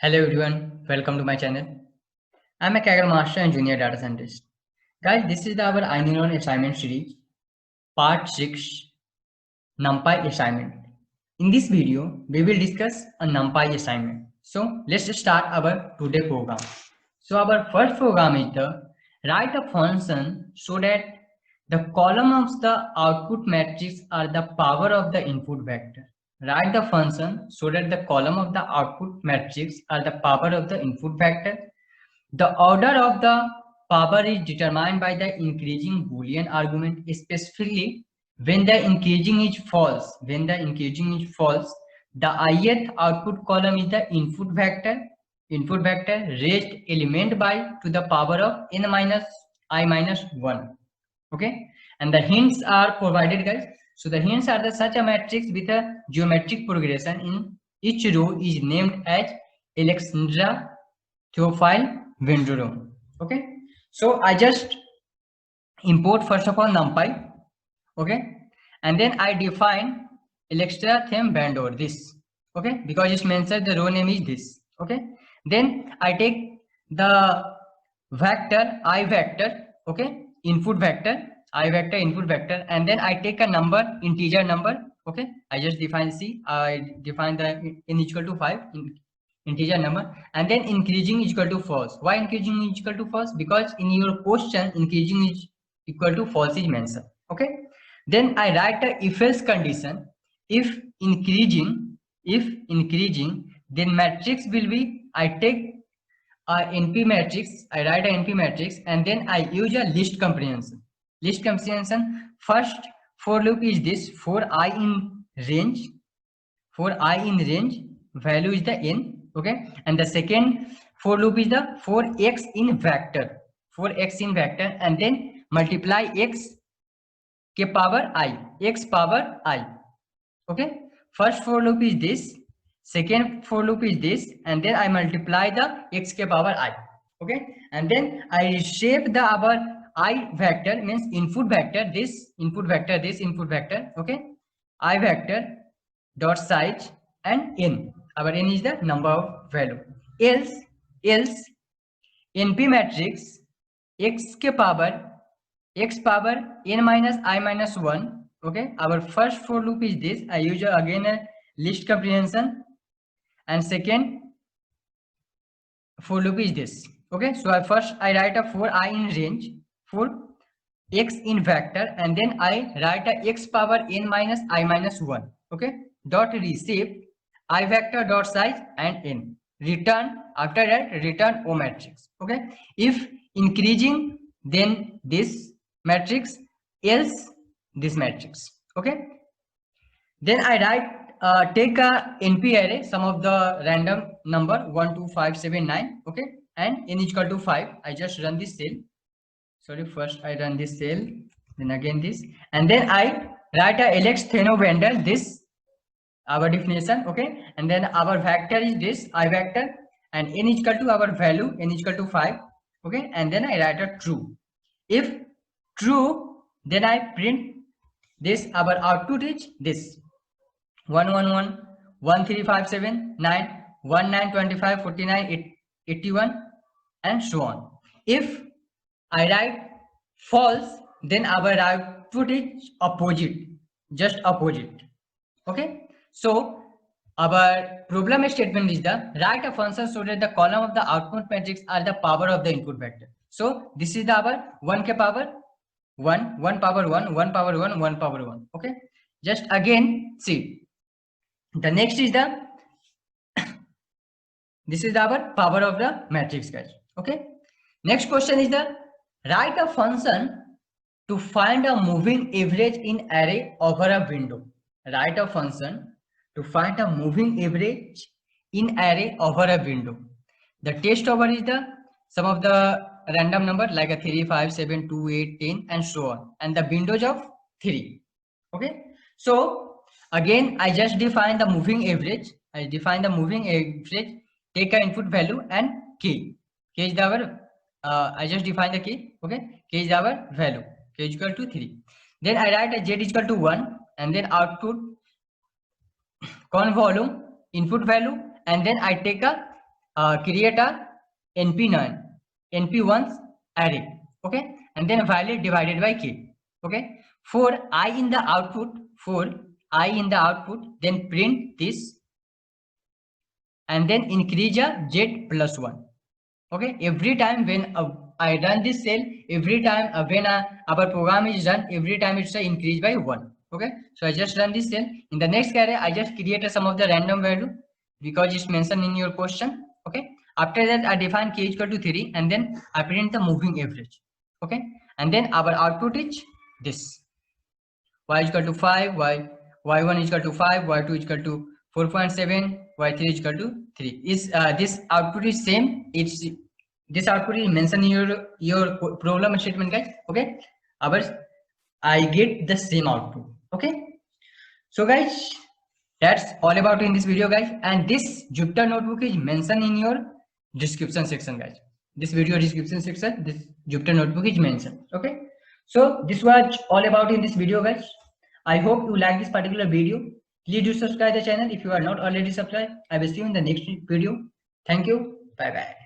Hello everyone, welcome to my channel. I'm a Kaggle Master and Junior Data Scientist. Guys, this is our iNeuron assignment series, part 6, NumPy assignment. In this video, we will discuss a NumPy assignment. So let's start our today program. So our first program is the write a function so that the column of the output matrix are the power of the input vector. Write the function so that the column of the output matrix are the power of the input vector. The order of the power is determined by the increasing Boolean argument, specifically when the increasing is false. When the increasing is false, the ith output column is the input vector raised element by to the power of n minus I minus 1. Okay, and the hints are provided, guys. So the hints are the such a matrix with a geometric progression in each row is named as Alexandra Theophile Vendrum. Okay, so I just import first of all NumPy. Okay, and then I define Alexandra Them Bandor this. Okay, because it mentions the row name is this. Okay, then I take the vector I vector. Okay, input vector I vector input vector, and then I take a number, integer number. Okay, I just define C. I define the n equal to 5 integer number, and then increasing is equal to false. Why increasing is equal to false? Because in your question increasing is equal to false is mentioned. Okay, then I write a if else condition. If increasing, then matrix will be, I take a NP matrix, I write a NP matrix, and then I use a list comprehension. List comprehension, first for loop is this, for I in range, value is the n. Okay, and the second for loop is the for x in vector, and then multiply x के power I, x power I. Okay, first for loop is this, second for loop is this, and then I multiply the x ke power I. Okay, and then I shape the our I vector, means input vector, this input vector. Okay, I vector dot size and n. Our n is the number of value. Else np matrix x power n minus I minus 1. Okay, our first for loop is this. I use again a list comprehension, and second for loop is this. Okay, so I write a for I in range, for x in vector, and then I write a x power n minus I minus 1. Okay, dot receive I vector dot size and n. Return, after that return O matrix. Okay, if increasing then this matrix, else this matrix. Okay, then I write take a NP array, sum of the random number 1 2 5 7 9. Okay, and n is equal to 5. I just run this cell. Sorry, first I run this cell, then again this, and then I write a Alex Theno Vendor, this our definition. Okay, and then our vector is this I vector, and n is equal to our value, n is equal to 5. Okay, and then I write a true. If true, then I print this, our output is this 111 1357 9 19 25 49 81 and so on. If I write false, then our output is opposite, just opposite. Okay, so our problem statement is the write a function so that the column of the output matrix are the power of the input vector. So this is the our 1 ke power 1, 1 power 1, 1 power 1, 1 power 1. Okay, just again see, the next is the this is our power of the matrix, guys. Okay, next question is the write a function to find a moving average in array over a window. Write a function to find a moving average in array over a window. The test over is the sum of the random number like a 3 5 7 2 8 10 and so on, and the windows of 3. Okay, so again I just define the moving average. I define the moving average, take a input value and k is our I just define the k. Okay, k is our value, k is equal to 3. Then I write a z is equal to 1, and then output con volume input value, and then I take a create a np1 array, okay, and then valid divided by k, okay. For I in the output, then print this and then increase a z plus 1, okay. Every time when I run this cell, every time when our program is run, every time it's increased by 1, okay. So I just run this cell. In the next array, I just create some of the random value because it's mentioned in your question, okay. After that, I define k equal to 3 and then I print the moving average, okay. And then our output is this: y is equal to 5, y1 is equal to 5, y2 is equal to 4.7, y3 is equal to 3. Is this output is same? It's this output is mentioned in your problem statement, guys, okay. I get the same output, okay. So guys, that's all about in this video, guys, and this Jupyter notebook is mentioned in your description section, guys. This video description section, this Jupyter notebook is mentioned, okay. So this was all about in this video, guys. I hope you like this particular video. Please do subscribe the channel if you are not already subscribed. I will see you in the next video. Thank you. Bye bye.